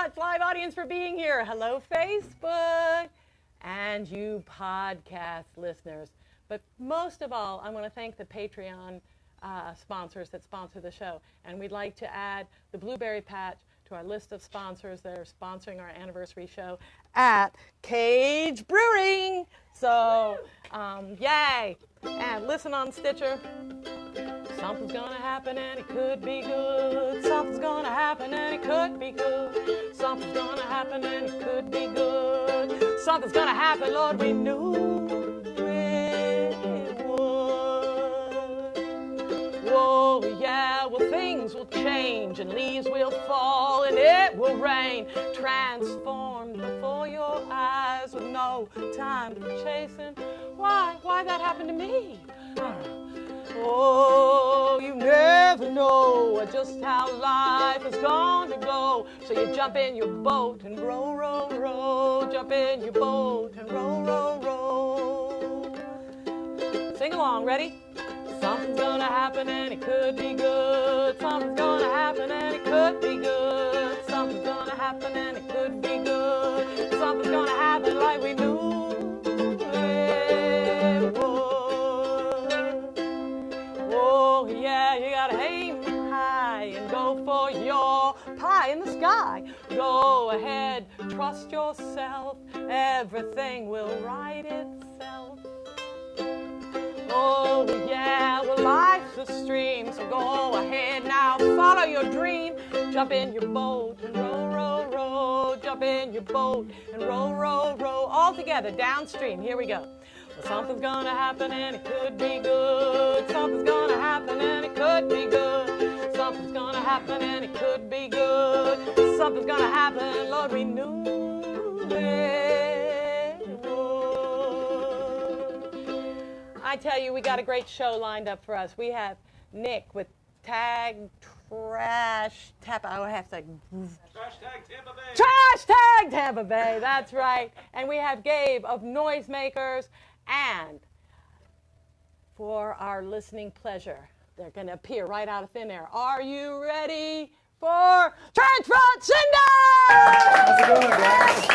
much, live audience, for being here. Hello, Facebook, and you podcast listeners. But most of all, I want to thank the Patreon sponsors that sponsor the show. And we'd like to add the Blueberry Patch to our list of sponsors that are sponsoring our anniversary show at Cage Brewing. So, yay. And listen on Stitcher. Something's gonna happen and it could be good. Something's gonna happen and it could be good. Something's gonna happen and it could be good. Something's gonna happen, Lord, we knew it would. Whoa, yeah, well, things will change and leaves will fall and it will rain. Transformed before your eyes with no time to be chasing. Why that happened to me? Oh, you never know just how life is going to go. So you jump in your boat and row, row, row. Jump in your boat and row, row, row. Sing along, ready? Something's gonna happen and it could be good. Something's gonna happen and it could be good. Something's gonna happen and it could be good. Something's gonna happen like we knew it would. Oh yeah, you gotta aim high and go for your pie in the sky. Go ahead, trust yourself. Everything will right itself. Oh yeah, well life's a stream, so go ahead now, follow your dream. Jump in your boat and row, row, row. Jump in your boat and row, row, row. All together, downstream, here we go. Well, something's gonna happen and it could be good. Something's gonna happen and it could be good. Something's gonna happen and it could be good. Something's gonna happen, Lord, we knew it would. I tell you, we got a great show lined up for us. We have Nick with Tag Tampa. I have to. Trash Tag Tampa Bay. Trash Tag Tampa Bay. That's right. And we have Gabe of Noisemakers. And for our listening pleasure, they're going to appear right out of thin air. Are you ready for Transfront Cinder? How's it going, guys?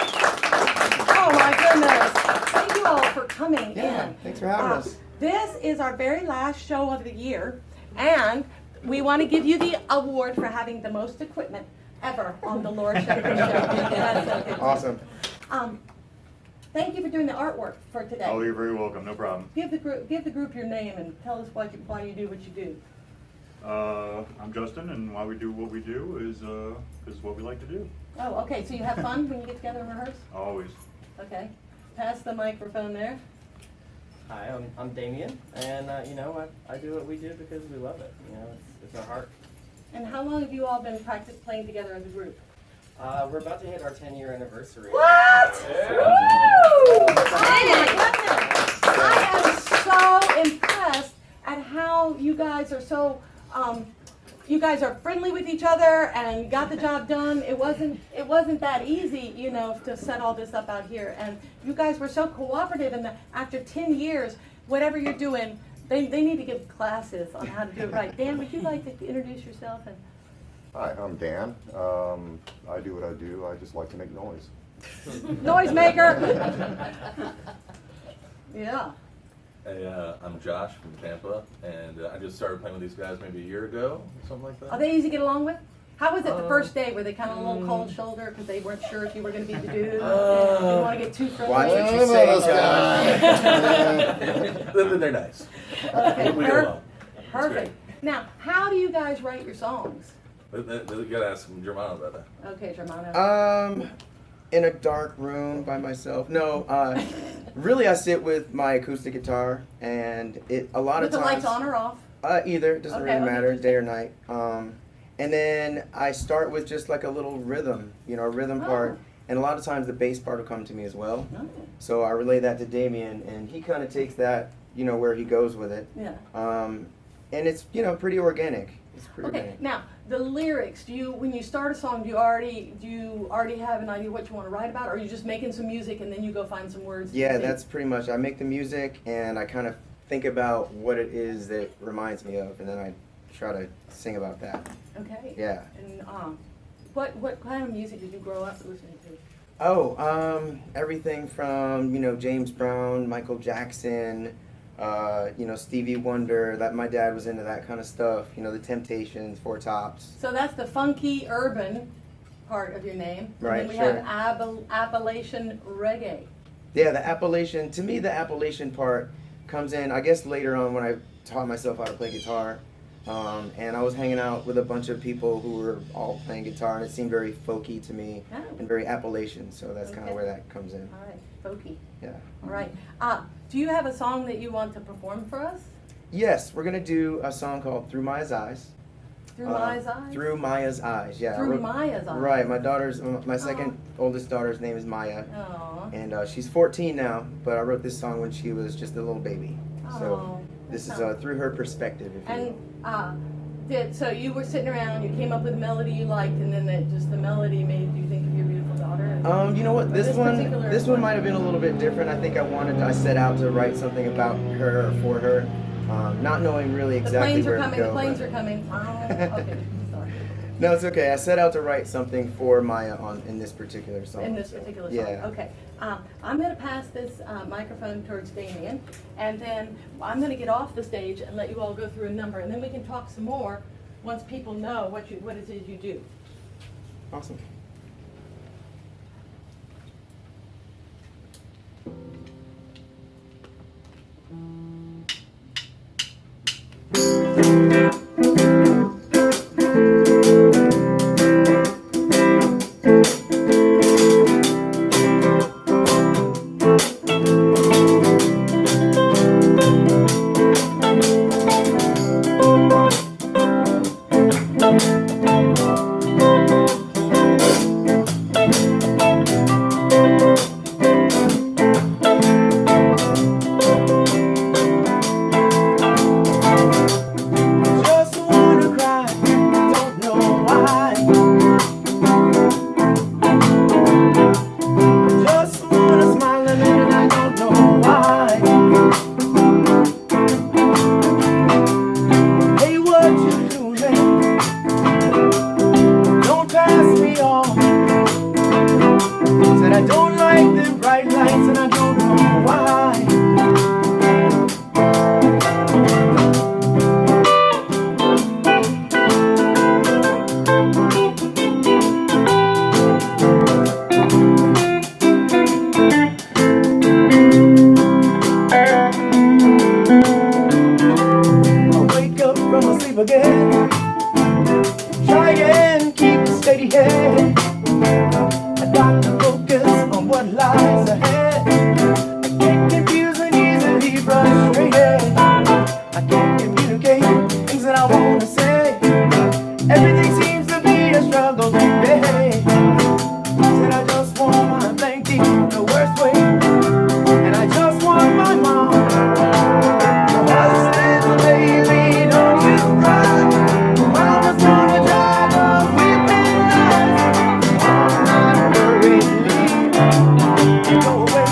Oh my goodness. Thank you all for coming Yeah, in. thanks for having us. This is our very last show of the year, and we want to give you the award for having the most equipment ever on the Laura Shepherd Show. That's so Awesome. Thank you for doing the artwork for today. Oh, you're very welcome. No problem. Give the group your name and tell us why you do what you do. I'm Justin, and why we do what we do is what we like to do. Oh, okay. So you have fun when you get together and rehearse? Always. Okay. Pass the microphone there. Hi, I'm Damien, and I do what we do because we love it. It's our heart. And how long have you all been playing together as a group? We're about to hit our 10-year anniversary. What? Yeah. Woo! I am so impressed at how you guys are so. You guys are friendly with each other and got the job done. It wasn't that easy, to set all this up out here. And you guys were so cooperative. And after 10 years, whatever you're doing, they need to give classes on how to do it right. Dan, would you like to introduce yourself? Hi, I'm Dan. I do what I do. I just like to make noise. Noisemaker. Yeah. Hey, I'm Josh from Tampa, and I just started playing with these guys maybe a year ago, something like that. Are they easy to get along with? How was it the first day? Were they kind of a little cold shoulder because they weren't sure if you were going to be the dude? Didn't want to get too friendly? Watch what you say, Josh. They're nice. Okay, We get along. perfect. Now, how do you guys write your songs? You gotta ask Germano about that. Okay, Germano. In a dark room by myself. No, really I sit with my acoustic guitar, and a lot With of the times. lights on or off? Either, doesn't Okay, really okay, matter, just- day or night. And then I start with just like a little rhythm, a rhythm part. And a lot of times the bass part will come to me as well. Oh. So I relay that to Damien, and he kind of takes that, where he goes with it. Yeah. And it's, pretty organic. It's pretty Okay, organic. now, the lyrics, when you start a song, do you already have an idea what you want to write about, or are you just making some music and then you go find some words? Yeah, and sing? that's pretty much. I make the music and I kind of think about what it is that reminds me of, and then I try to sing about that. Okay. Yeah. And What kind of music did you grow up listening to? Oh, everything from, you know, James Brown, Michael Jackson, you know, Stevie Wonder. That my dad was into that kind of stuff. You know, the Temptations, Four Tops. So that's the funky urban part of your name. Right, And then we sure. have Appalachian reggae. Yeah, the Appalachian. To me, the Appalachian part comes in, I guess, later on when I taught myself how to play guitar. And I was hanging out with a bunch of people who were all playing guitar, and it seemed very folky to me Oh. and very Appalachian. So that's kind Okay. of where that comes in. All right, folky. Yeah. All right. Do you have a song that you want to perform for us? Yes, we're gonna do a song called "Through Maya's Eyes." Through Maya's eyes? Through Maya's eyes. Yeah. I Through wrote- Maya's eyes. Right. My second oldest daughter's name is Maya, Aw. and she's 14 now. But I wrote this song when she was just a little baby. So Oh, this is that's through her perspective, if you will. And so you were sitting around, you came up with a melody you liked, and then the melody made you think of your beautiful daughter? You know what? This particular one might have been a little bit different. I think I set out to write something about her or for her, not knowing really The exactly planes where are to coming, go. the planes but- are coming. Oh, okay, sorry. No, it's okay. I set out to write something for Maya in this particular song. In this so, particular song. Yeah. Okay. I'm going to pass this microphone towards Damien, and then I'm going to get off the stage and let you all go through a number, and then we can talk some more once people know what it is you do. Awesome. Just wanna cry, don't know why. Just wanna smile and I don't know why. Hey, what you doing? Don't pass me off. Said I don't like the bright lights and I don't know why. I wake up from my sleep again. Try and keep a steady head. I got to focus on what lies ahead. I get confused and easily frustrated. I can't communicate things that I want to say. Everything seems to be a struggle today. Said I just want my blankie the worst way. And I just want my mom. Little baby, don't you cry. Mama's gonna drive a whipping knife. Not worry, leave, go away.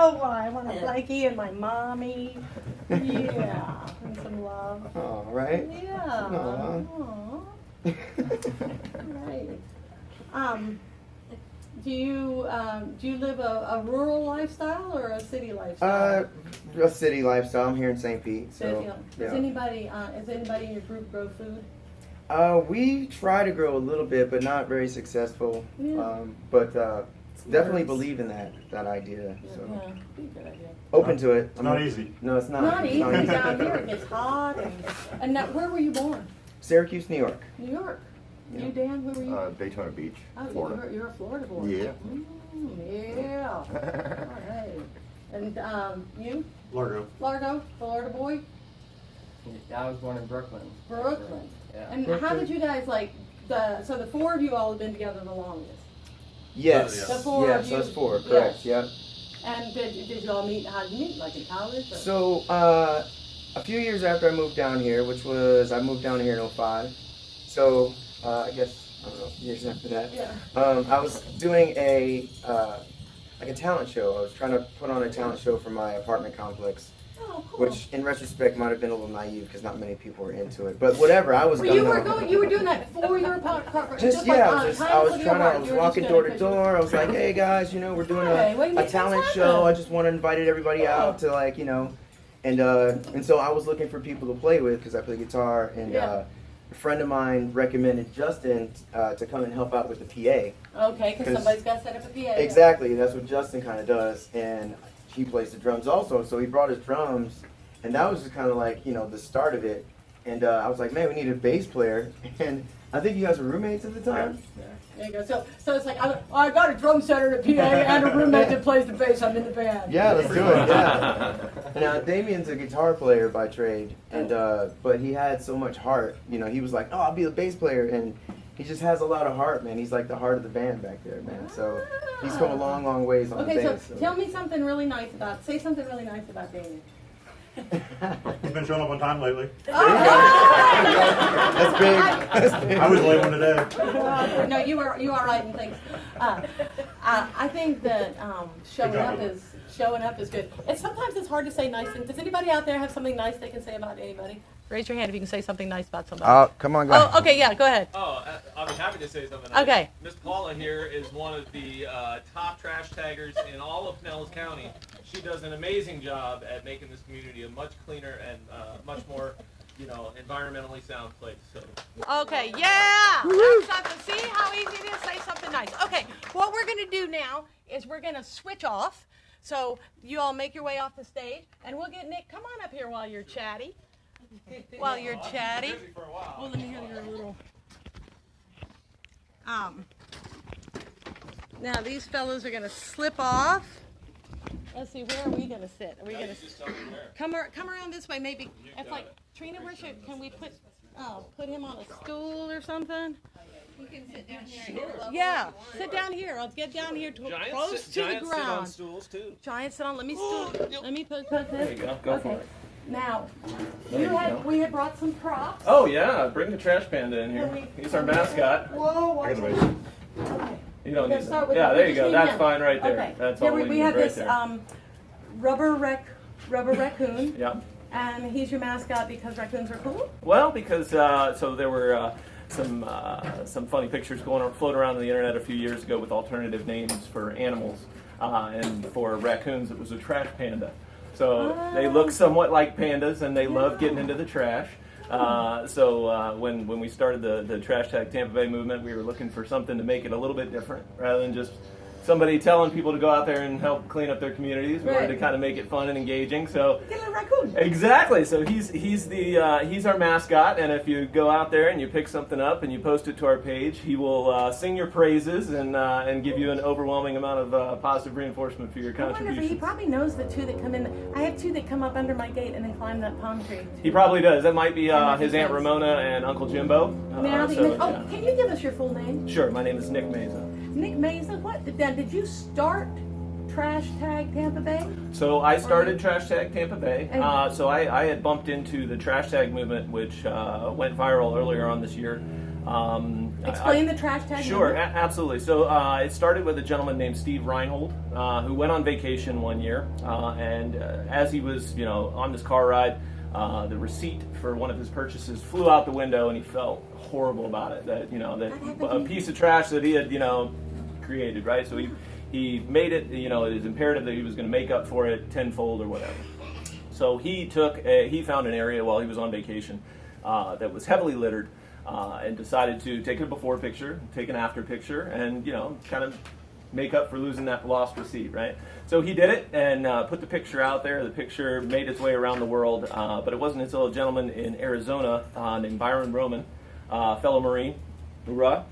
Oh, I want a blankie and my mommy. Yeah, and some love. Oh, right? Yeah. Aw. Aw. Right. Do you live a rural lifestyle or a city lifestyle? A city lifestyle. I'm here in St. Pete, so Does anybody in your group grow food? we try to grow a little bit, but not very successful. Yeah. But definitely believe in that idea. So Yeah, be a good idea. open to it. It's not easy. No, it's not. Not It's easy not easy. down here. It gets hot. And now, where were you born? Syracuse, New York. New York. Yeah. You, Dan, where were you? Daytona Beach, Oh, Florida. you're a Florida boy. Yeah. Yeah. All right. And you? Largo. Florida boy? I was born in Brooklyn. Brooklyn. Yeah. And how did you guys so the four of you all have been together the longest? Yes. The four yes, of you. us four. Correct. Yeah. And did you all meet, how did you meet? Like in college? Or? So a few years after I moved down here, I moved down here in '05. So I guess I don't know, years after that. Yeah. I was doing a talent show. I was trying to put on a talent show for my apartment complex, Oh, cool. which in retrospect might have been a little naive because not many people were into it. But whatever, I was Well, you going were doing that for your apartment. Just like yeah, on I was times of your trying to. work. I was You were walking just door doing to it 'cause door. I was like, "Hey guys, we're doing Hey, well, you a make talent things show. happen. I just want to invite everybody out to and so I was looking for people to play with because I play guitar, and Yeah. a friend of mine recommended Justin to come and help out with the PA. Okay, because somebody's got to set up a PA. Exactly, that's what Justin kind of does, and he plays the drums also. So he brought his drums, and that was just kind of like the start of it. And I was like, man, we need a bass player, and I think you guys were roommates at the time. There you go. So it's like I got a drum setter and a PA and a roommate that plays the bass. I'm in the band. Yeah, let's do it. Yeah. Now Damien's a guitar player by trade, and but he had so much heart. He was like, "Oh, I'll be the bass player," and he just has a lot of heart, man. He's like the heart of the band back there, man. So he's come a long, long ways on Okay, the so bass. tell me something really nice say something really nice about Damien. He's been showing up on time lately. That's big. That's big. I was late one today. No, you are right and things. I think that showing up is good. And sometimes it's hard to say nice things. Does anybody out there have something nice they can say about anybody? Raise your hand if you can say something nice about somebody. Come on, guys. Oh, okay, yeah, go ahead. Oh, I'll be happy to say something. Okay. Miss Paula here is one of the top trash taggers in all of Pinellas County. She does an amazing job at making this community a much cleaner and much more, environmentally sound place. So. Okay, yeah. That's something. See how easy it is? Say something nice. Okay, what we're going to do now is we're going to switch off. So you all make your way off the stage, and we'll get Nick. Come on up here while you're chatty. While you're chatty. Busy for a while. Well, let me hear your little. Now these fellows are going to slip off. Let's see, where are we going to sit? Are we going to come around this way? Maybe. It's like Trina. Can we put him on a stool or something? You can sit down here. Yeah, sit down here. Let's get down here close to the ground. Sit on stools too. Giants sit on. Let me put this. There you go. Go for it. Now, There we had brought some props. Oh yeah, bring the trash panda in here. He's our mascot. Whoa, watch I it. got Okay. You don't We're need gonna start that. with Yeah, we there you just go. need That's him. fine right there. Okay. That's Here all we we need have right this there. rubber raccoon, Yeah. and he's your mascot because raccoons are cool. Well, because so there were some funny pictures floating around on the internet a few years ago with alternative names for animals, and for raccoons it was a trash panda. So they look somewhat like pandas, and they love getting into the trash. So when we started the Trash Tag Tampa Bay movement, we were looking for something to make it a little bit different, rather than just somebody telling people to go out there and help clean up their communities. We wanted to kind of make it fun and engaging. So Get a raccoon. exactly. So he's our mascot, and if you go out there and you pick something up and you post it to our page, he will sing your praises and give you an overwhelming amount of positive reinforcement for your I wonder if he contributions. probably knows the two that come in. I have two that come up under my gate and then climb that palm tree. He probably does. That might be That makes his Aunt sense. Ramona and Uncle Jimbo. Now that So, you yeah. can you give us your full name? Sure. My name is Nick Meza. Nick Meza. What? Did you start Trash Tag Tampa Bay? So I started Trash Tag Tampa Bay. And- So I had bumped into the Trash Tag movement, which went viral earlier on this year. Explain the trash tag. Sure, number. absolutely. So it started with a gentleman named Steve Reinhold, who went on vacation one year, and as he was, on this car ride, the receipt for one of his purchases flew out the window, and he felt horrible about it. That a piece of trash that he had, created, right? So he made it. It is imperative that he was going to make up for it tenfold or whatever. So he found an area while he was on vacation that was heavily littered. And decided to take a before picture, take an after picture, and kind of make up for losing that lost receipt, right? So he did it and put the picture out there. The picture made its way around the world, but it wasn't until a gentleman in Arizona named Byron Roman, fellow Marine, hoorah,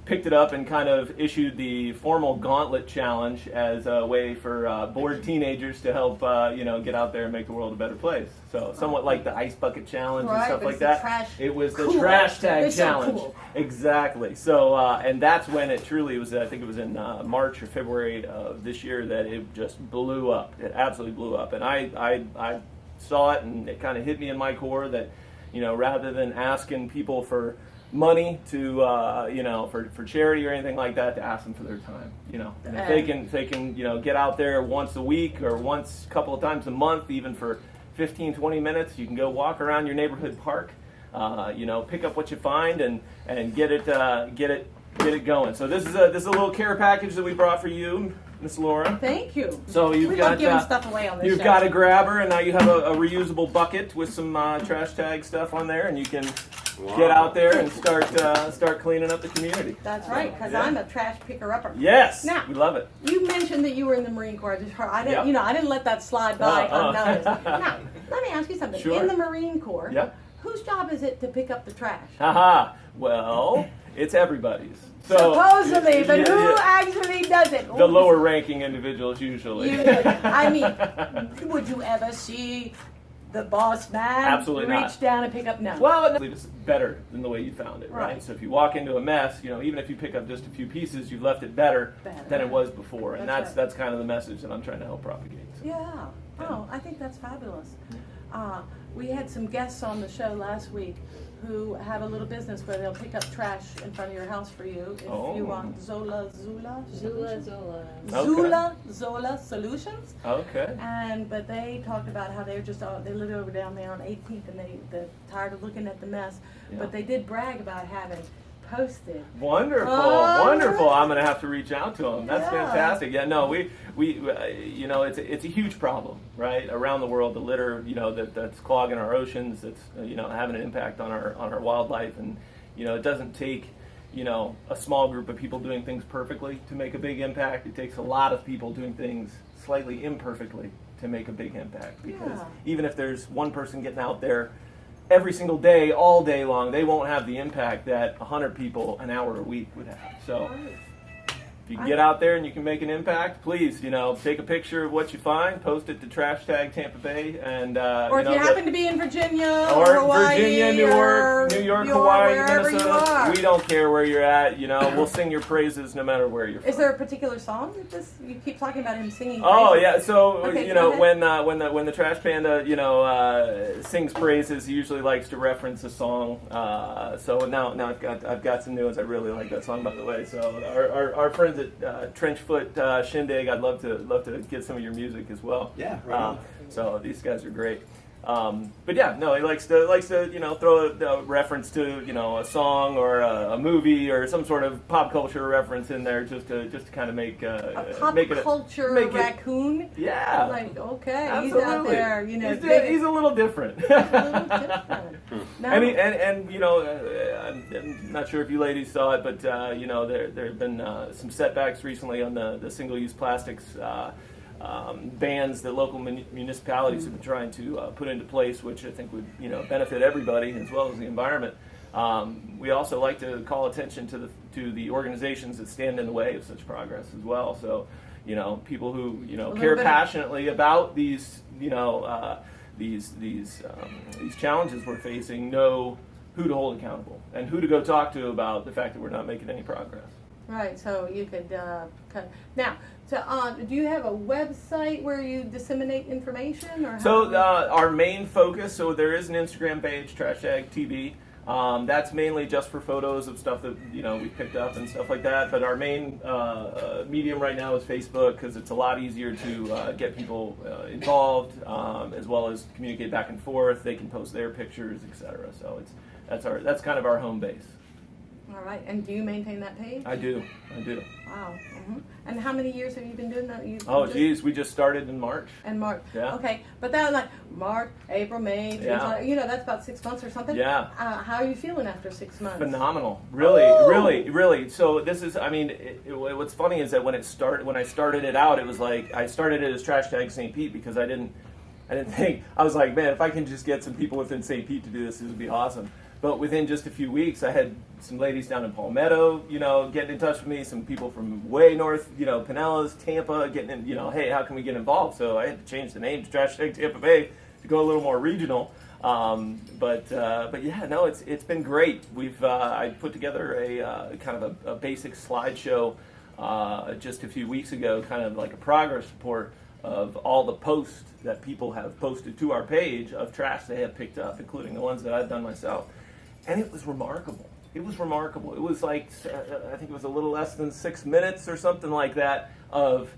picked it up and kind of issued the formal gauntlet challenge as a way for bored teenagers to help, get out there and make the world a better place. So somewhat like the ice bucket challenge and stuff like that. It was the trash tag challenge. So cool. Exactly. So, and that's when it truly was, I think it was in March or February of this year that it just blew up. It absolutely blew up. And I saw it, and it kind of hit me in my core that, rather than asking people for money to for charity or anything like that, to ask them for their time, and if they can get out there once a week or once a couple of times a month, even for 15-20 minutes, you can go walk around your neighborhood park, pick up what you find and get it going. So this is a little care package that we brought for you, Miss Laura. Thank you. So we love giving stuff away on this you've show. got a grabber, and now you have a reusable bucket with some trash tag stuff on there, and you can get out there and start cleaning up the community. That's right, because I'm a trash picker-upper. Yes, now, we love it. You mentioned that you were in the Marine Corps. I just heard. I didn't, Yep. I didn't let that slide by unnoticed. Now, let me ask you something. Sure. In the Marine Corps, Yep. whose job is it to pick up the trash? Haha. Well, it's everybody's. So, supposedly, but yeah, who yeah. actually does it? The lower-ranking individuals usually. Would you ever see the boss man Absolutely reach not. down and pick up? No. Well, it's better than the way you found it, right? Right. So if you walk into a mess, even if you pick up just a few pieces, you've left it better than it was before, and That's that's kind of the message that I'm trying to help propagate. So. Yeah. Oh, I think that's fabulous. We had some guests on the show last week who have a little business where they'll pick up trash in front of your house for you if you want Zola Solutions. Okay. But they talked about how they're they live over down there on 18th, and they're tired of looking at the mess. Yeah. But they did brag about having posted. Wonderful, Oh, wonderful. yeah. I'm going to have to reach out to them. That's Yeah. fantastic. Yeah, no, we it's a huge problem, right? Around the world, the litter, that's clogging our oceans, that's having an impact on our wildlife, and it doesn't take a small group of people doing things perfectly to make a big impact. It takes a lot of people doing things slightly imperfectly to make a big impact, because even if there's one person getting out there every single day, all day long, they won't have the impact that 100 people an hour a week would have. So if you can get out there and you can make an impact, please, take a picture of what you find, post it to Tag Tampa Bay, and Or if you happen to be in Virginia or Hawaii Virginia, New York, Hawaii, wherever Minnesota. you are. We don't care where you're at. We'll sing your praises no matter where you're from. Is there a particular song that you keep talking about him singing? Oh praises? yeah, so Okay, go ahead. when the Trash Panda sings praises, he usually likes to reference a song. So now I've got some new ones. I really like that song, by the way. So our friends at Trenchfoot Shindig, I'd love to get some of your music as well. Yeah, right on. So these guys are great. But yeah, no, he likes to throw a reference to a song or a movie or some sort of pop culture reference in there just to kind of make a pop make it culture make it- raccoon. Yeah, Like okay, absolutely. he's out there. He's a little different. He's a little different. Now, I'm not sure if you ladies saw it, but there have been some setbacks recently on the single-use plastics bans that local municipalities have been trying to put into place, which I think would benefit everybody as well as the environment. We also like to call attention to the organizations that stand in the way of such progress as well. So, people who care passionately about these challenges we're facing know who to hold accountable and who to go talk to about the fact that we're not making any progress. right, so you could now. So, do you have a website where you disseminate information, or? So our main focus, so there is an Instagram page, Trash Tag TB. That's mainly just for photos of stuff that we picked up and stuff like that. But our main medium right now is Facebook because it's a lot easier to get people involved, as well as communicate back and forth. They can post their pictures, etc. So that's kind of our home base. All right. And do you maintain that page? I do. Wow. And how many years have you been doing that? Geez, we just started in March. In March. Yeah. Okay, but that was like March, April, May, June, Yeah. July, that's about 6 months or something. Yeah. How are you feeling after 6 months? Phenomenal, really. So this is, what's funny is that when I started it out, it was like I started it as Trash Tag St. Pete because I didn't think, I was like, man, if I can just get some people within St. Pete to do this would be awesome. But within just a few weeks, I had some ladies down in Palmetto, getting in touch with me. Some people from way north, Pinellas, Tampa, getting in, hey, how can we get involved? So I had to change the name to Trash Tag Tampa Bay to go a little more regional. But yeah, no, it's been great. I put together a kind of a basic slideshow just a few weeks ago, kind of like a progress report of all the posts that people have posted to our page of trash they have picked up, including the ones that I've done myself. And it was remarkable. It was like, I think it was a little less than 6 minutes or something like that of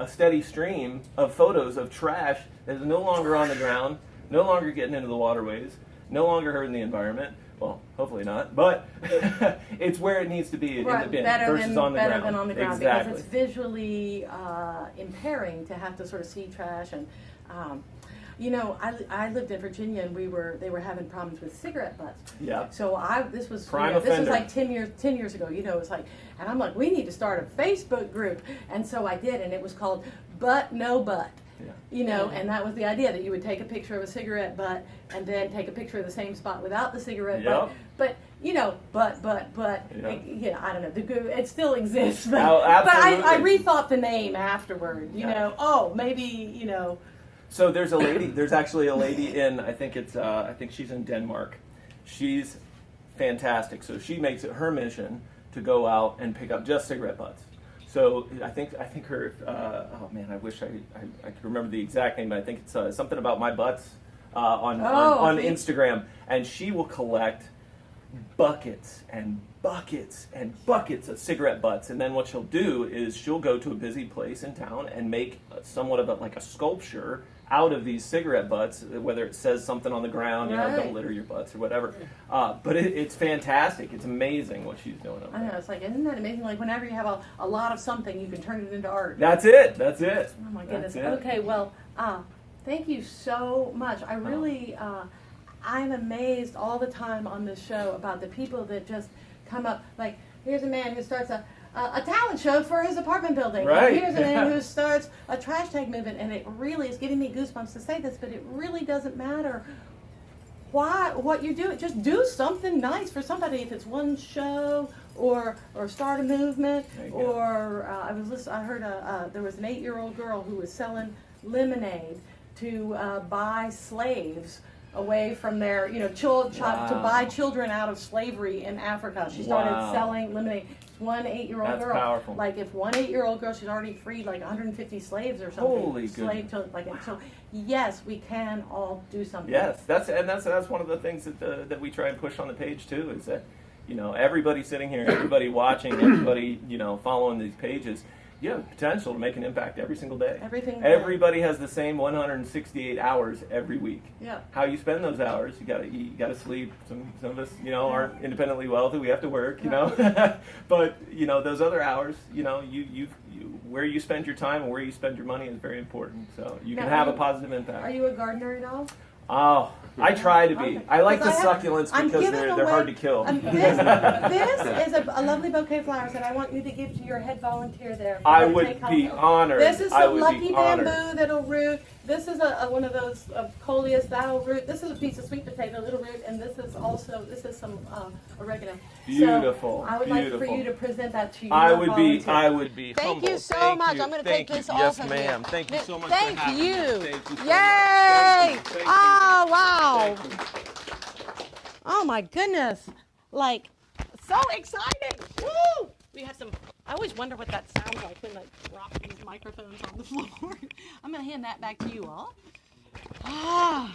a steady stream of photos of trash that is no longer on the ground, no longer getting into the waterways, no longer hurting the environment. Well, hopefully not, but it's where it needs to be in the bin versus on the ground. Better than on the ground, exactly. Because it's visually impairing to have to sort of see trash. And I lived in Virginia, and they were having problems with cigarette butts. Yeah. So this was like 10 years ago. It was like, and I'm like, we need to start a Facebook group, and so I did, and it was called Butt No Butt. Yeah. And that was the idea, that you would take a picture of a cigarette butt and then take a picture of the same spot without the cigarette butt. But Yeah. I don't know. It still exists, but, Oh, but absolutely. I rethought the name afterward. Maybe. So there's actually a lady in, I think she's in Denmark. She's fantastic. So she makes it her mission to go out and pick up just cigarette butts. So I think her, oh man, I wish I could remember the exact name, but I think it's something about my butts on Instagram. And she will collect buckets and buckets and buckets of cigarette butts. And then what she'll do is she'll go to a busy place in town and make somewhat of a sculpture out of these cigarette butts, whether it says something on the ground, don't litter your butts or whatever. But it's fantastic. It's amazing what she's doing over there. I know, it's like, isn't that amazing? Like, whenever you have a lot of something, you can turn it into art. That's it. Oh my goodness. Okay, well, thank you so much. I really, I'm amazed all the time on this show about the people that just come up. Like, here's a man who starts a talent show for his apartment building. Right. And here's a man who starts a trash tag movement, and it really is giving me goosebumps to say this, but it really doesn't matter what you do. Just do something nice for somebody. If it's one show or start a movement, or I heard there was an 8-year-old girl who was selling lemonade to buy slaves away from their, to buy children out of slavery in Africa. She started selling lemonade. One 8-year-old That's girl. powerful. Like, if one 8-year-old girl, she's already freed like 150 slaves or something. Holy goodness. So yes, we can all do something. Yes, that's one of the things that we try and push on the page too, is that everybody sitting here, everybody watching, everybody following these pages, you have potential to make an impact every single day. Everybody has the same 168 hours every week. Yeah. How you spend those hours, you gotta eat, you gotta sleep. Some of us, aren't independently wealthy. We have to work, But those other hours, you where you spend your time and where you spend your money is very important. So you can have a positive impact. Are you a gardener at all? Oh, I try to be. Okay. I like the 'Cause succulents because they're hard to kill. This is a lovely bouquet of flowers that I want you to give to your head volunteer there. I would be honored. This is I some would lucky be honored. bamboo that'll root. This is one of those coleus that'll root. This is a piece of sweet potato that'll root, and this is some oregano. Beautiful. So I would like for beautiful. you to present that to your I would volunteer. be Thank humbled. you so much. I'm going to take this off of ma'am. you. Thank you so much Thank for having me. you. Thank you so Yay! much. Thank you. Oh, wow. Thank you. Oh my goodness. Like, so exciting. Woo! We have some, I always wonder what that sounds like when they drop these microphones on the floor. I'm going to hand that back to you all. Ah.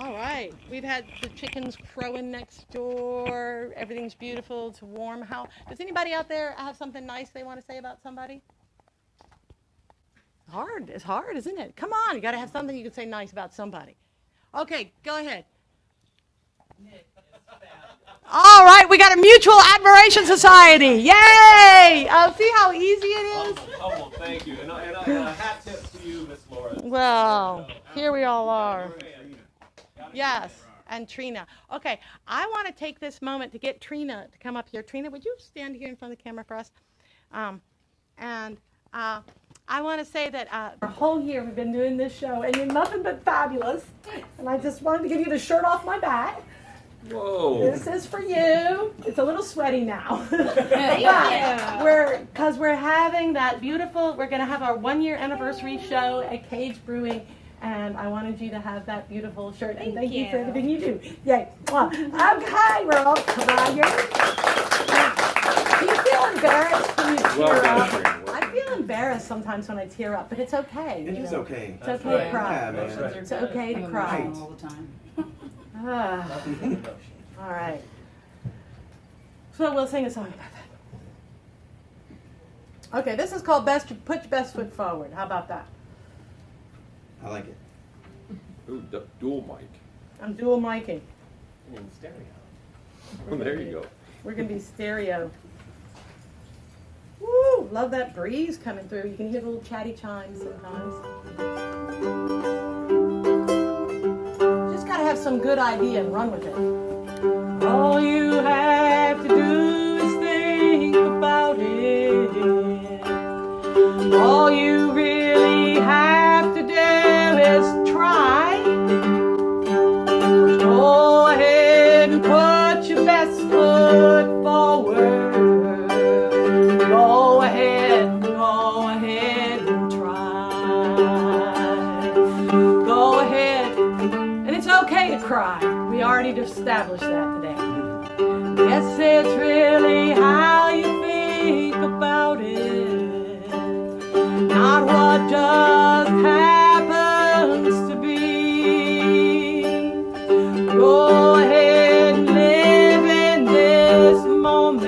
All right. We've had the chickens crowing next door. Everything's beautiful. It's warm. Does anybody out there have something nice they want to say about somebody? Hard. It's hard, isn't it? Come on. You got to have something you can say nice about somebody. Okay, go ahead. All right, we got a mutual admiration society. Yay! See how easy it is? Oh, well, thank you. And a hat tip to you, Miss Laura. Well, here we all are. Yes, and Trina. Okay, I want to take this moment to get Trina to come up here. Trina, would you stand here in front of the camera for us? I want to say that our whole year we've been doing this show, and you're nothing but fabulous. And I just wanted to give you the shirt off my back. Whoa. This is for you. It's a little sweaty now. Yeah. Because we're having that beautiful, we're going to have our 1-year anniversary show at Cage Brewing. And I wanted you to have that beautiful shirt. And thank you for everything you do. Yay. Well, okay, we're all crying. Do you feel embarrassed when you tear up? I feel embarrassed sometimes when I tear up, but it's okay. It is okay. It's okay to cry. Yeah, man. It's okay to cry. All the time. All right. So we'll sing a song about that. Okay, this is called Put Your Best Foot Forward. How about that? I like it. Ooh, dual mic. I'm dual micing. In stereo. Oh, there you go. We're going to be stereo. Woo! Love that breeze coming through. You can hear the little chatty chimes sometimes. Just got to have some good idea and run with it. All you have to do is think about it. All you really have to do is try. Go ahead and put your best foot forward. Go ahead and try. Go ahead, and it's okay to cry. We already established that today. Yes, it's really how you think about it, not what just happens to be. Go ahead and live in this moment.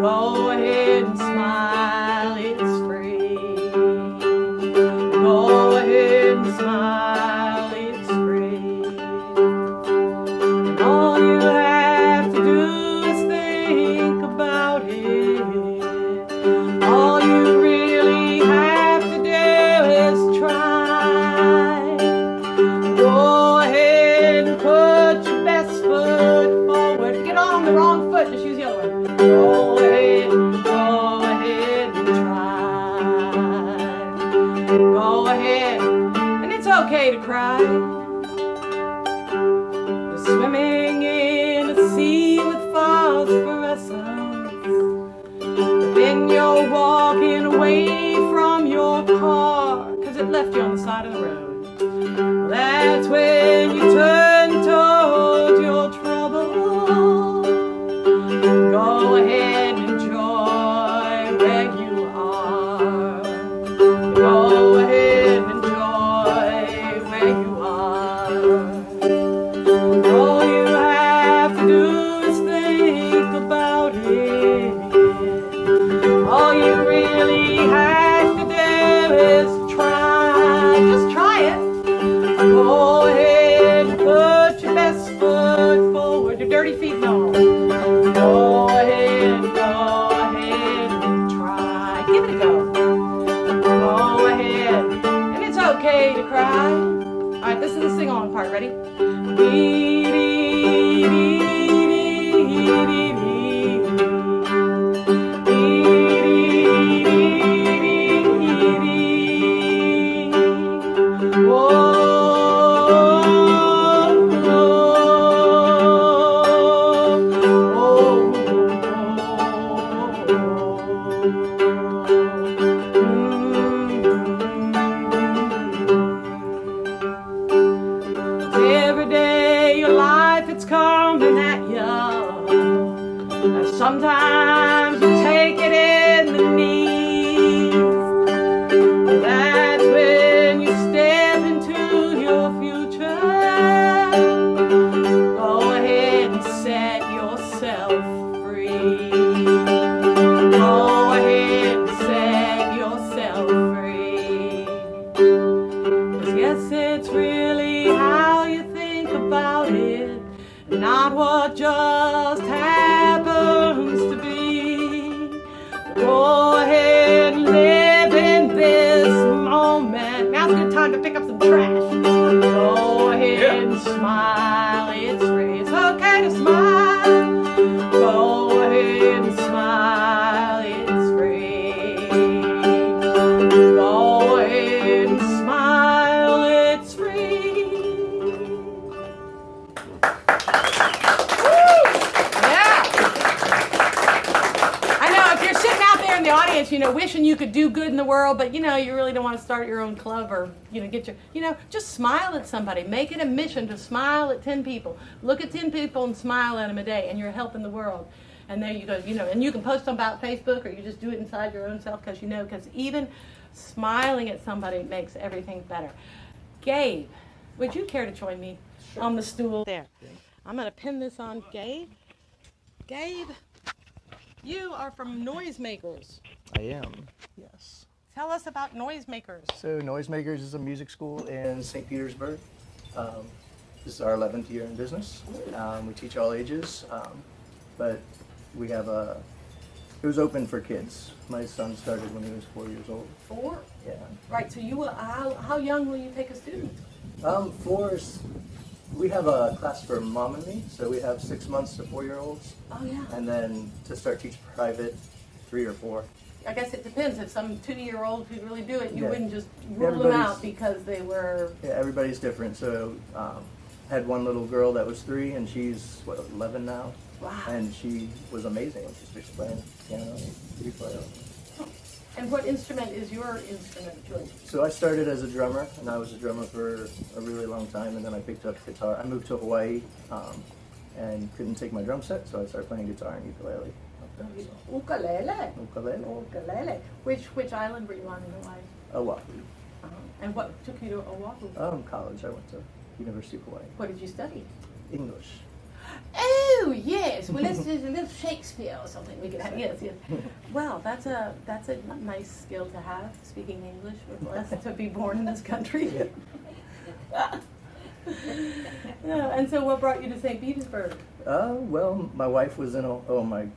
Go ahead and smile, it's free. Go ahead and smile, it's free. And all you have to do is think about it. All you really have to do is try. Go ahead and put your best foot forward. Get on the wrong foot, just use the other one. Go ahead and try. Go ahead, and it's okay to cry. You're swimming in a sea with phosphorescence, but then you're walking away from your car because it left you on the side of the road. That's when you turn towards your trouble. Go ahead and enjoy where you are. Go ahead and enjoy where you are. All you have to do is think about it. All you really have to do is try. Just try it. Go ahead and put your best foot forward. Your dirty feet, no. Go ahead and try. Give it a go. Go ahead. And it's okay to cry. All right, this is the sing-along part. Ready? Dee, dee, dee, dee, dee, every day your life it's coming at you. about what just happens to be. Go ahead and live in this moment. Now's a good time to pick up some trash. Go ahead and smile, it's free. It's okay to smile. Go ahead and smile, it's free. Go ahead and smile, it's free. Yeah. I know, if you're sitting out there in the audience, wishing you could do good in the world, but you really don't want to start your own club or, just smile at somebody. Make it a mission to smile at 10 people. Look at 10 people and smile at them a day, and you're helping the world. And there you go, and you can post them about Facebook, or you just do it inside your own self because even smiling at somebody makes everything better. Gabe, would you care to join me on the stool there? I'm going to pin this on Gabe. Gabe, you are from Noisemakers. I am, yes. Tell us about Noisemakers. So Noisemakers is a music school in St. Petersburg. This is our 11th year in business. We teach all ages, but we have it was open for kids. My son started when he was 4 years old. 4? Yeah. Right, so how young will you take a student? 4 we have a class for mom and me, so we have 6 months to 4-year-olds. Oh, yeah. And then to start teaching private, 3 or 4. I guess it depends. If some 2-year-old could really do it, you Yeah. wouldn't just rule them out because they were... Yeah, everybody's different. So had one little girl that was 3, and she's, 11 now? Wow. And she was amazing. She's just playing piano, ukulele. And what instrument is your instrument of choice? So I started as a drummer, and I was a drummer for a really long time, and then I picked up guitar. I moved to Hawaii and couldn't take my drum set, so I started playing guitar and ukulele. up there, so. Ukulele. Ukulele. Ukulele. Which island were you on in Hawaii? Oahu. And what took you to Oahu? College. I went to University of Hawaii. What did you study? English. Oh yes. Well, let's do a little Shakespeare or something. We could have. Yes, yes. Well, that's a nice skill to have, speaking English. We're blessed to be born in this country. Yeah. Yeah, and so, what brought you to St. Petersburg? Well, my wife was my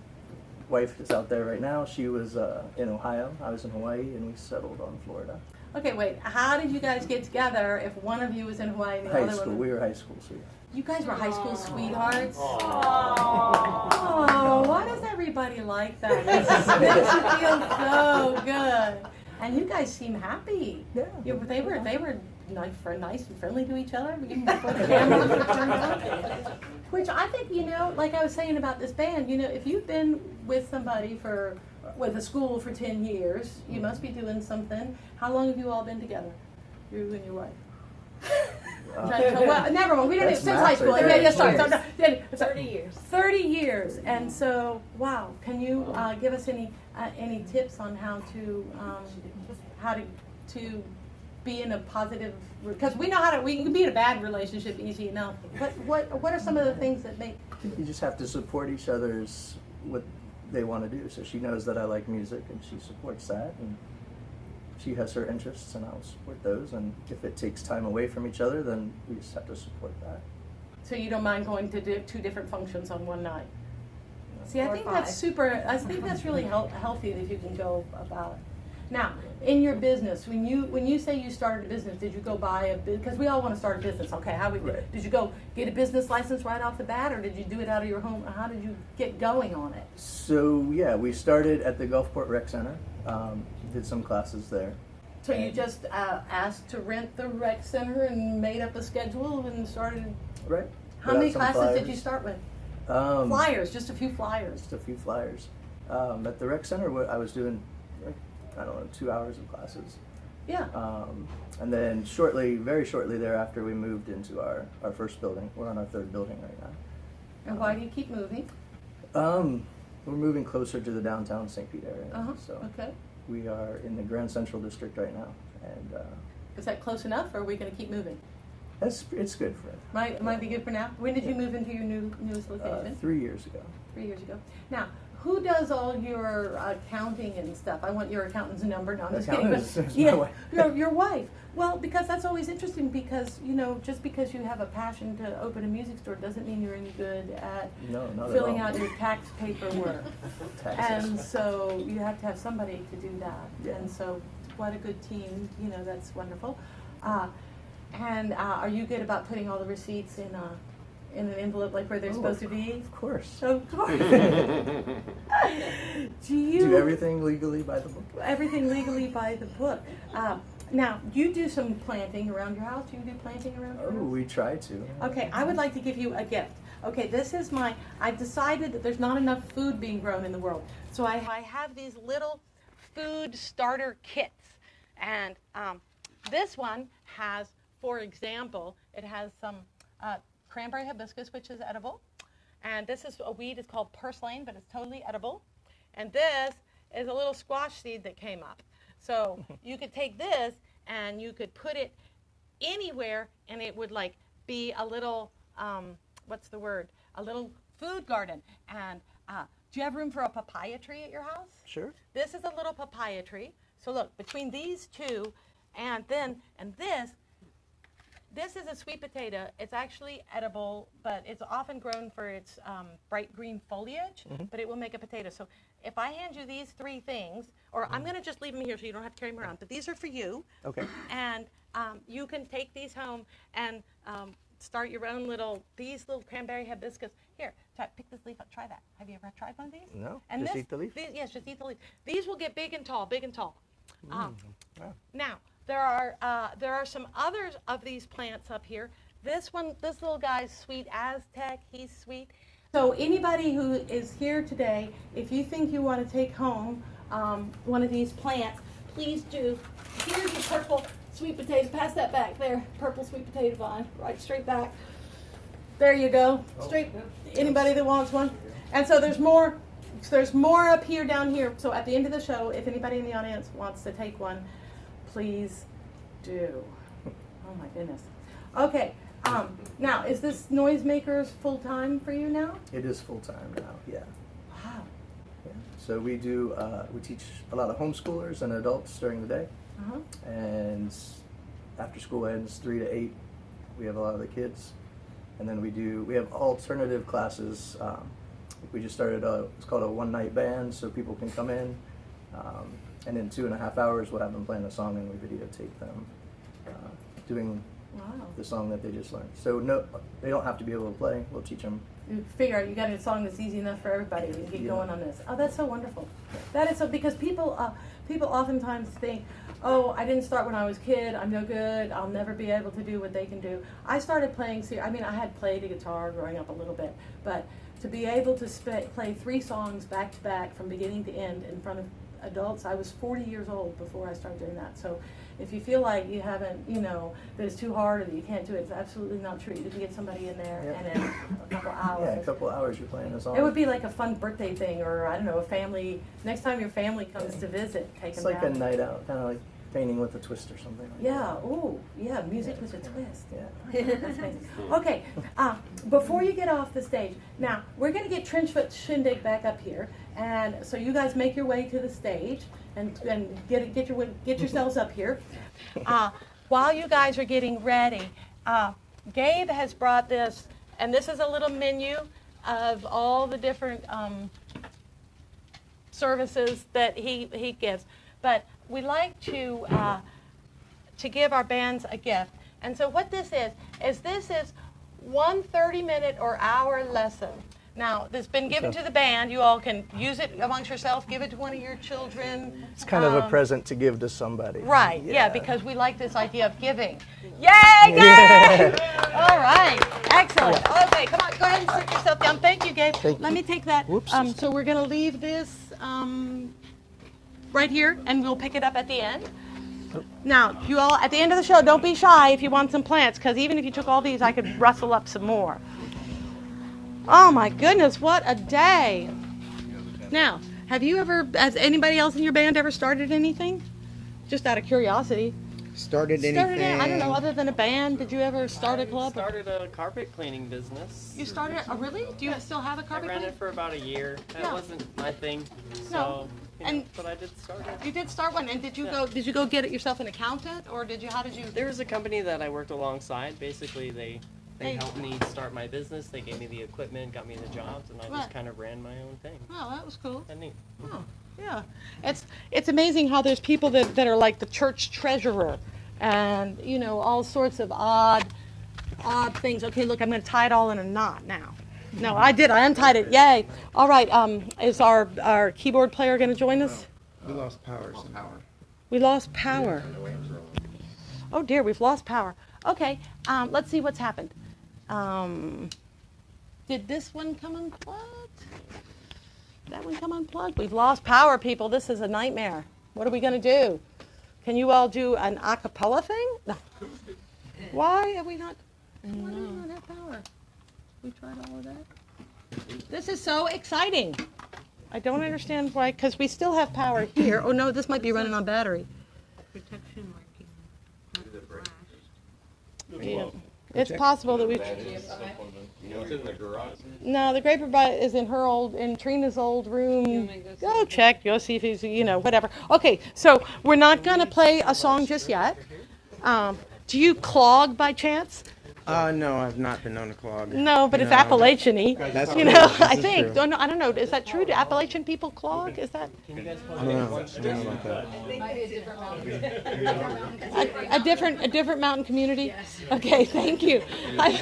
wife is out there right now. She was in Ohio. I was in Hawaii, and we settled on Florida. Okay, wait. How did you guys get together if one of you was in Hawaii and the High other school. one? We were high school sweethearts. You guys were high school sweethearts? Oh, why does everybody like that? This makes you feel so good. And you guys seem happy. Yeah. They were nice and friendly to each other even before the cameras were turned on. Which I think, like I was saying about this band, if you've been with somebody with a school for 10 years, you must be doing something. How long have you all been together? You and your wife? Well, never mind. We don't since high school. Yeah, sorry. 30 years. 30 years, and so wow. Can you give us any tips on how to be in a positive? Because we know we can be in a bad relationship easy enough. But what are some of the things that make? You just have to support each other's what they want to do. So she knows that I like music, and she supports that, and she has her interests, and I'll support those. And if it takes time away from each other, then we just have to support that. So you don't mind going to 2 different functions on one night? See, I Or think 5. that's super. I think that's really healthy that you can go about it. Now, in your business, when you say you started a business, did you go buy a business? Because we all want to start a business. Okay, Right. Did you go get a business license right off the bat, or did you do it out of your home? How did you get going on it? So yeah, we started at the Gulfport Rec Center. Did some classes there. So you just asked to rent the rec center and made up a schedule and started. Right. How many classes did you start with? Flyers, just a few flyers. Just a few flyers. At the rec center, I was doing, 2 hours of classes. Yeah. And then very shortly thereafter, we moved into our first building. We're on our 3rd building right now. And why do you keep moving? We're moving closer to the downtown St. Pete area. So Okay. we are in the Grand Central District right now, and Is that close enough, or are we going to keep moving? it's good for it. Might be good for now. When did you move into your newest location? 3 years ago. 3 years ago. Now, who does all your accounting and stuff? I want your accountant's number. No, I'm just kidding. Accountant is my Yeah, wife. your wife. Well, because that's always interesting because, just because you have a passion to open a music store doesn't mean you're any good at No, not filling at all. out your tax paperwork. Taxes. And so you have to have somebody to do that. Yeah. And so what a good team, that's wonderful. And are you good about putting all the receipts in an envelope like where they're supposed to be? Of course. Of course. Do everything legally by the book. Everything legally by the book. Now, you do some planting around your house? Do you do planting around your Oh, house? we try to. Okay, I would like to give you a gift. Okay, this is I've decided that there's not enough food being grown in the world. So I have these little food starter kits. And this one has, for example, it has some cranberry hibiscus, which is edible. And this is a weed, it's called purslane, but it's totally edible. And this is a little squash seed that came up. So you could take this and you could put it anywhere and it would be a little, what's the word? A little food garden. And do you have room for a papaya tree at your house? Sure. This is a little papaya tree. So look, between these two and this is a sweet potato. It's actually edible, but it's often grown for its bright green foliage, but it will make a potato. So if I hand you these three things, or I'm going to just leave them here so you don't have to carry them around, but these are for you. Okay. And you can take these home and start your own these little cranberry hibiscus. Here, pick this leaf up, try that. Have you ever tried one of these? No, And just eat the leaf? Yes, just eat the leaf. These will get big and tall, big and tall. Wow. Now, there are some others of these plants up here. This little guy's sweet Aztec, he's sweet. So anybody who is here today, if you think you want to take home one of these plants, please do. Here's the purple sweet potato. Pass that back there. Purple sweet potato vine. Right straight back. There you go. Straight. Anybody that wants one. And so there's more. There's more up here, down here. So at the end of the show, if anybody in the audience wants to take one, please do. Oh my goodness. Okay. Now, is this Noisemakers full time for you now? It is full time now. Yeah. Wow. Yeah. So we do. We teach a lot of homeschoolers and adults during the day, and after school ends 3 to 8, we have a lot of the kids, and then we have alternative classes. We just started it's called a one-night band, so people can come in, and in 2.5 hours we'll have them playing a song and we videotape them doing the song that they just learned. So no, they don't have to be able to play. We'll teach them. You figure out you got a song that's easy enough for everybody and get going on this. Oh, that's so wonderful. That is so, because people oftentimes think, oh, I didn't start when I was a kid. I'm no good. I'll never be able to do what they can do. I started playing. I had played the guitar growing up a little bit, but to be able to play 3 songs back to back from beginning to end in front of adults, I was 40 years old before I started doing that. So if you feel like you haven't, that it's too hard or that you can't do it, it's absolutely not true. You can get somebody in there and in a couple hours. Yeah, a couple hours you're playing a song. It would be like a fun birthday thing, or I don't know, a family. Next time your family comes to visit, take them down. It's like a night out, kind of like painting with a twist or something. Yeah. Oh, yeah. Music with a twist. Yeah. That's amazing. Okay. Before you get off the stage, now we're going to get Trenchfoot Shindig back up here, and so you guys make your way to the stage and get yourselves up here. While you guys are getting ready, Gabe has brought this, and this is a little menu of all the different services that he gives. But we like to give our bands a gift. And so what this is one 30-minute or hour lesson. Now, this has been given to the band. You all can use it amongst yourselves, give it to one of your children. It's kind of a present to give to somebody. Right, yeah, because we like this idea of giving. Yay, Gabe! All right, excellent. Okay, come on, go ahead and sit yourself down. Thank you, Gabe. Let me take that. Whoops. So we're going to leave this right here, and we'll pick it up at the end. Now, you all, at the end of the show, don't be shy if you want some plants, because even if you took all these, I could rustle up some more. Oh my goodness, what a day. Now, has anybody else in your band ever started anything? Just out of curiosity. Started anything? I don't know, other than a band. Did you ever start a club? I started a carpet cleaning business. You started, really? Do you still have a carpet I ran cleaning? it for about a year. That Yeah. wasn't my thing. No. But I did start it. You did start one, and did you go get it yourself an accountant, or how did you? There was a company that I worked alongside. Basically, they helped me start my business. They gave me the equipment, got me the jobs, and I just kind of ran my own thing. Oh, that was cool. Neat. Oh, yeah. It's amazing how there's people that are like the church treasurer, and all sorts of odd things. Okay, look, I'm going to tie it all in a knot now. No, I did. I untied it. Yay! All right. Is our keyboard player going to join us? We lost power somehow. We lost power. Oh dear, we've lost power. Okay. Let's see what's happened. Did this one come unplugged? That one come unplugged? We've lost power, people. This is a nightmare. What are we going to do? Can you all do an a cappella thing? No. Why have we not? Why do we not have power? We tried all of that. This is so exciting. I don't understand why, because we still have power here. Oh no, this might be running on battery. Protection working. Yeah. It's possible that we. It's in the garage. No, the Grape is in Trina's old room. Go check. Go see if he's, whatever. Okay, so we're not gonna play a song just yet. Do you clog by chance? No, I've not been known to clog. No, but it's Appalachian-y. That's I think. true. I don't know. Is that true? Do Appalachian people clog? Is that? I don't know about that. A different mountain community? Okay, thank you. I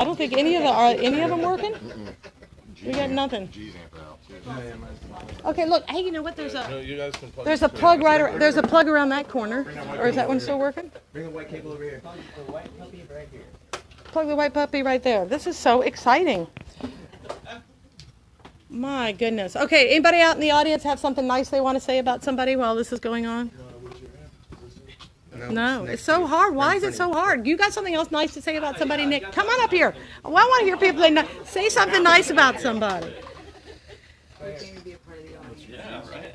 don't think any of them working? We got nothing. Okay, look. Hey, you know what? There's a plug there's a plug around that corner. Or is that one still working? Bring the white cable over here. The white puppy right here. Plug the white puppy right there. This is so exciting. My goodness. Okay, anybody out in the audience have something nice they want to say about somebody while this is going on? No, it's so hard. Why is it so hard? You got something else nice to say about somebody, Nick? Come on up here. Well, I want to hear people say something nice about somebody. Yeah, right.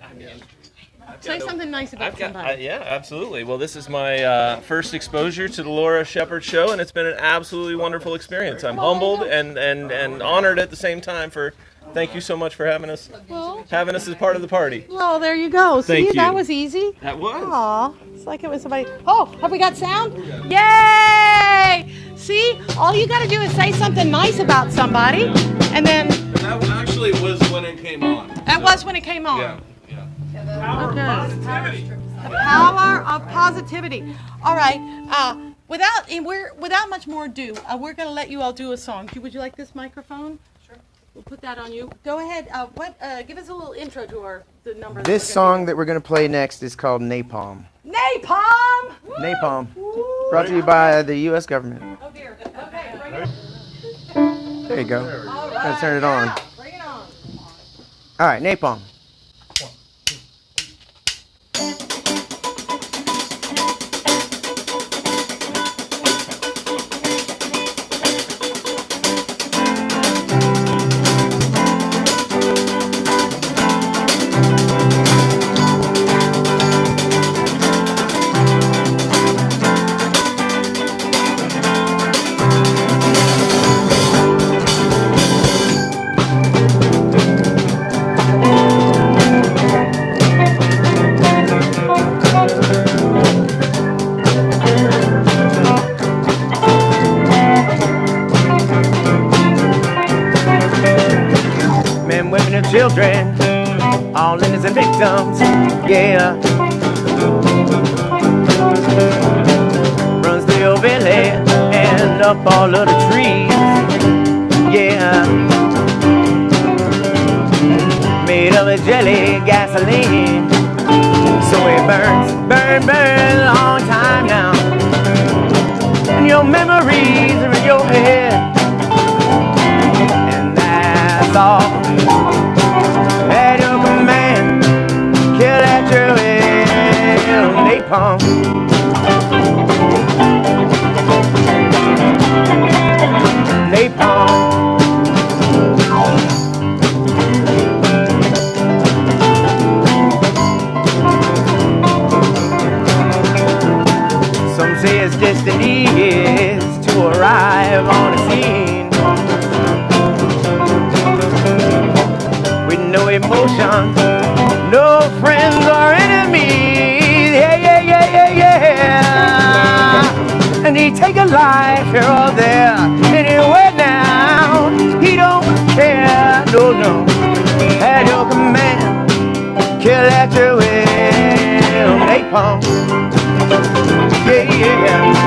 Say something nice about somebody. Yeah, absolutely. Well, this is my first exposure to the Laura Shepard Show, and it's been an absolutely wonderful experience. I'm humbled and honored at the same time for. Thank you so much for having us as part of the party. Well, there you go. Thank See, you. that was easy. That was. Aw, it's like it was somebody. Oh, have we got sound? Yay! See, all you got to do is say something nice about somebody, and then. That actually was when it came on. That was when it came on. Yeah. The power of positivity. The power of positivity. All right. Without much more ado, we're going to let you all do a song. Would you like this microphone? Sure. We'll put that on you. Go ahead. Give us a little intro to the number. This song that we're going to play next is called Napalm. Napalm! Woo! Napalm. Woo! Brought to you by the U.S. government. Oh dear. Okay, bring it. There you go. All right. Gotta turn it on. Yeah, bring it on. All right, Napalm. Men, women, and children, all innocent victims, yeah. Runs through your belly and up all of the trees, yeah. Made of a jelly gasoline, so it burns, burn a long time now. And your memories are in your head, and that's all. At your command, kill at your will, napalm. Napalm. Some say it's destiny is to arrive on the scene. We know it more. life here or there, anywhere now. He don't care, no, no. At your command, kill at your will, napalm. Yeah, yeah.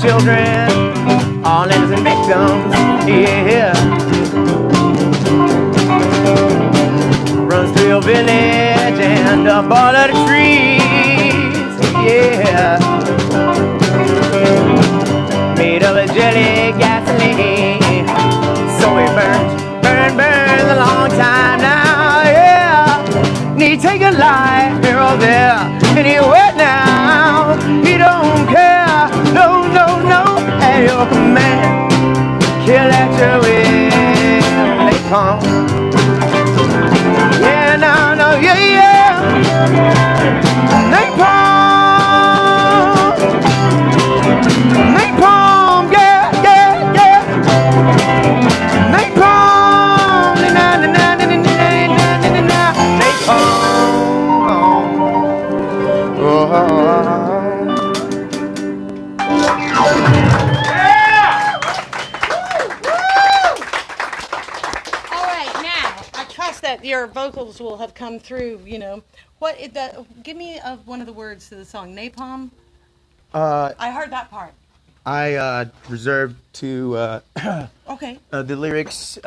Children, all innocent victims, yeah. Runs through your village and up all of the trees, yeah. Made of a jelly gasoline, so it burns a long time now, yeah. Need take a life here or there, anywhere now. He don't care, no, no, no. At your command, kill at your will, napalm. Yeah, no, no, yeah, yeah. Napalm, napalm, yeah, yeah, yeah. Napalm, na na na na na na na na na. Napalm, oh, oh, oh. That your vocals will have come through, you know. What is that? Give me one of the words to the song. Napalm. I heard that part. I reserved to okay. The lyrics.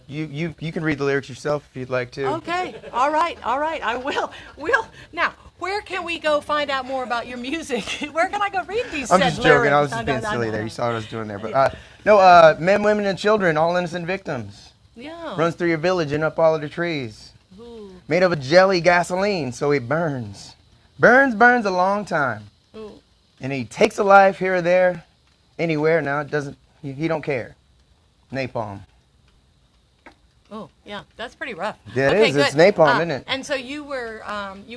You can read the lyrics yourself if you'd like to. Okay. All right. I will. Now, where can we go find out more about your music? Where can I go read these? I'm just joking. Lyrics? I was just being silly there. You saw what I was doing there, but no. Men, women, and children, all innocent victims. Yeah. Runs through your village and up all of the trees. Ooh. Made of a jelly gasoline, so it burns. Burns a long time. Ooh. And he takes a life here or there, anywhere now. It doesn't. He don't care. Napalm. Oh, yeah, that's pretty rough. Yeah, okay, it is. good. It's napalm, isn't it? And so you were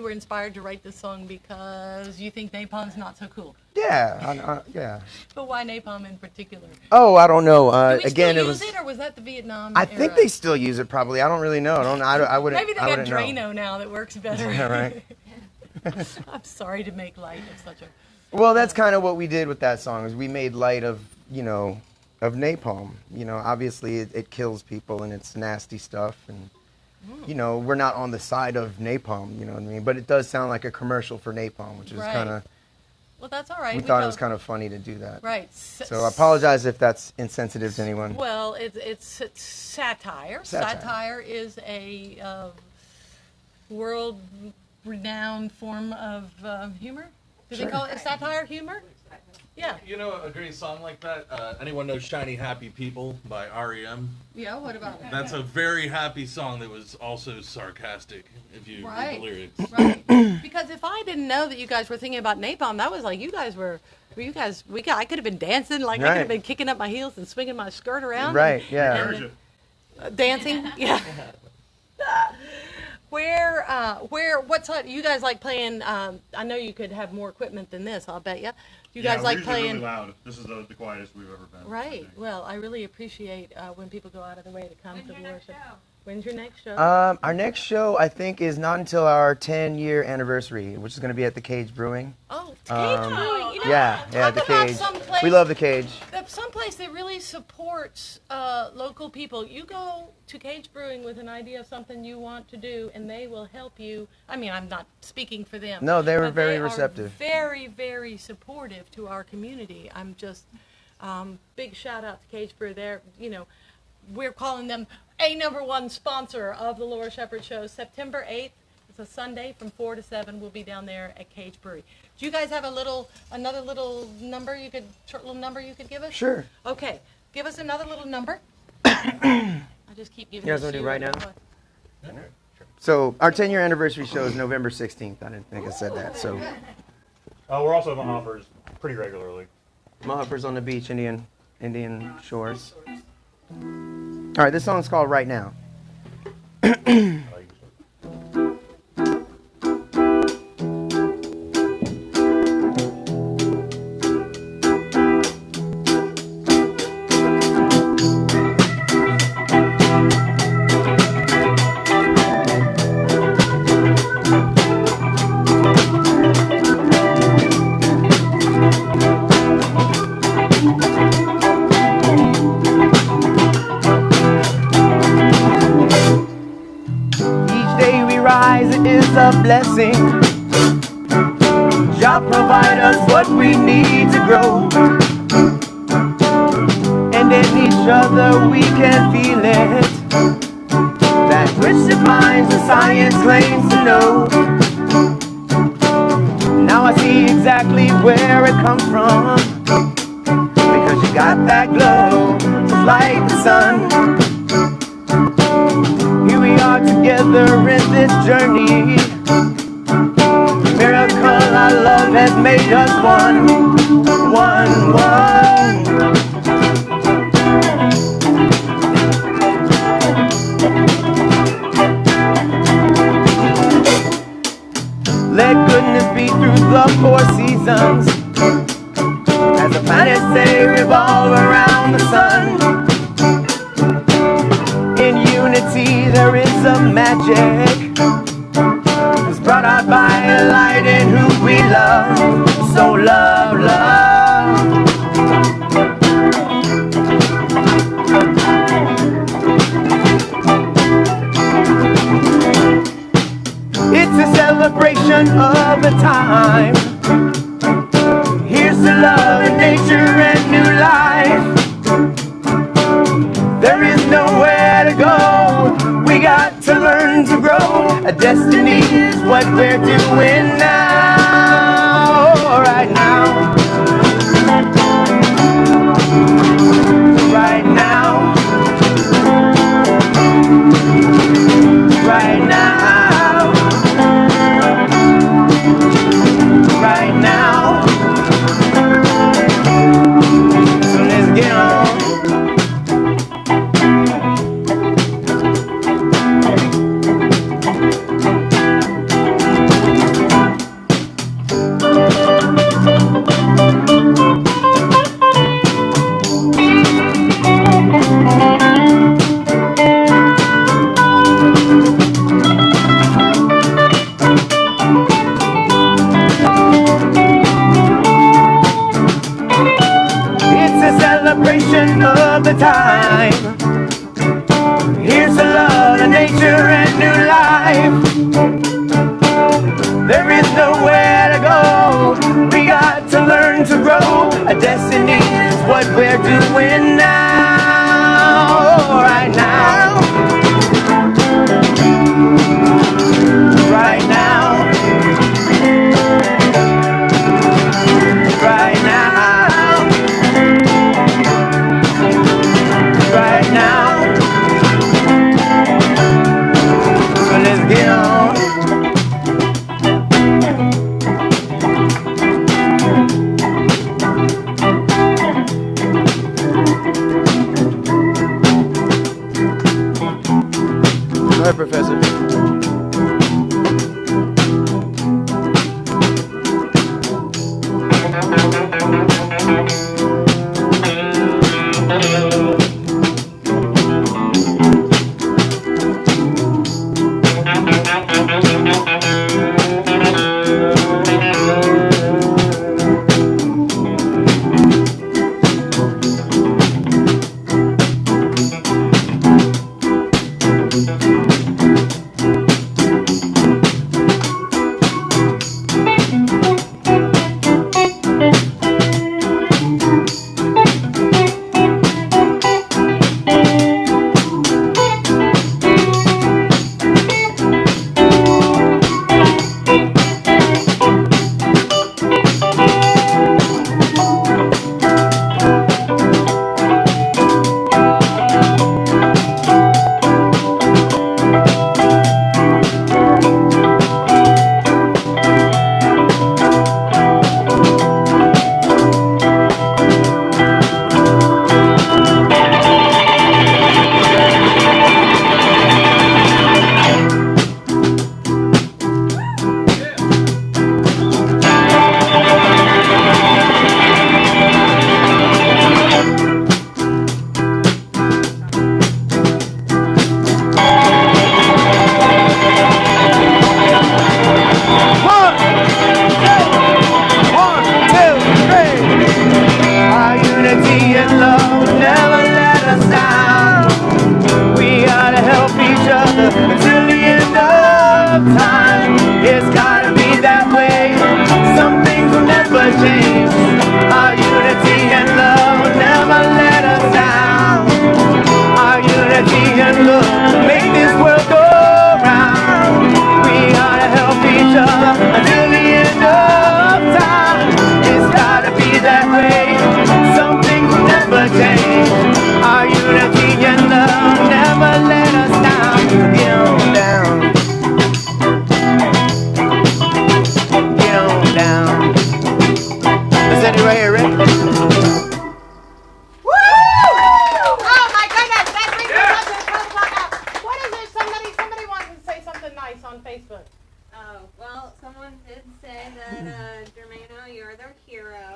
inspired to write this song because you think napalm's not so cool. Yeah, yeah. But why napalm in particular? Oh, I don't know. Do we again, still it use was. it, or was that the Vietnam? I era? think they still use it. Probably. I don't really know. I wouldn't. Maybe they I got wouldn't know. Drano now that works better. Yeah, right. I'm sorry to make light of such a. Well, that's kind of what we did with that song. Is we made light of of napalm. Obviously it kills people and it's nasty stuff, and we're not on the side of napalm. You know what I mean? But it does sound like a commercial for napalm, which is Right. kind of. Well, that's all right. We thought it was kind of funny to do that. Right. So I apologize if that's insensitive to anyone. Well, it's satire. Satire is a world-renowned form of humor. Do they call it satire humor? Yeah. You know a great song like that? Anyone know Shiny Happy People by R.E.M.? Yeah, what about that? That's a very happy song that was also sarcastic, if you read the lyrics. Right. Because if I didn't know that you guys were thinking about napalm, that was like I could have been dancing, like I could have been kicking up my heels and swinging my skirt around. Right, yeah. Dancing, yeah. What's you guys like playing? I know you could have more equipment than this, I'll bet you. You guys like playing really loud. This is the quietest we've ever been. Right. Well, I really appreciate when people go out of their way to come to the worship. When's your next show? Our next show, I think, is not until our 10-year anniversary, which is going to be at the Cage Brewing. Oh, Cage Brewing. Yeah, the talk about Cage. some place We love the Cage. Someplace that really supports local people. You go to Cage Brewing with an idea of something you want to do, and they will help you. I mean, I'm not speaking for them. No, they were but very they receptive. Are very, very supportive to our community. I'm just big shout out to Cage Brew. They're, we're calling them a #1 sponsor of the Laura Shepherd Show. September 8th. It's a Sunday from 4 to 7. We'll be down there at Cage Brewery. Do you guys have another little number short little number you could give us? Sure. Okay, give us another little number. I just keep giving. You guys want to do right now? So our 10-year anniversary show is November 16th. I didn't think I said that. So We're also at Mahafers pretty regularly. Mahafers on the beach, Indian shores. All right, this song's called Right Now. A blessing. Jah provide us what we need to grow, and in each other we can feel it. That which defines the science claims to know. Now I see exactly where it comes from, because you got that glow, just like the sun. Here we are together in this journey. Miracle our love has made us one. Let goodness be through the 4 seasons, as the planets they revolve around the sun. In unity there is a magic, it's brought out by a light in who we love. So love, love. It's a celebration of the time. Here's to love and nature and new life. There is nowhere to go. We got to learn to grow. A destiny is what we're doing now. Right now. Right now. Right now. Right now. So let's get on. Of the time. Here's to love and nature and new life. There is nowhere to go. We got to learn to grow. A destiny is what we're doing now. Right now. Right now. Right now. Right now, so let's get on. Go ahead, Professor.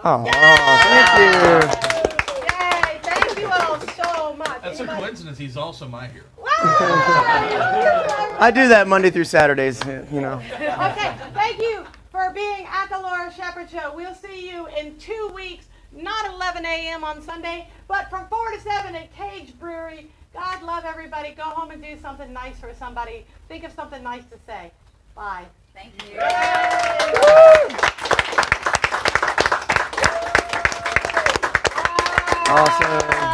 Oh, thank you. Yay, thank you all so much. That's a coincidence. He's also my hero. I do that Monday through Saturdays, you know. Okay, thank you for being at the Laura Shepherd Show. We'll see you in 2 weeks, not 11 a.m. on Sunday, but from 4 to 7 at Cage Brewery. God love everybody. Go home and do something nice for somebody. Think of something nice to say. Bye. Thank you. Awesome.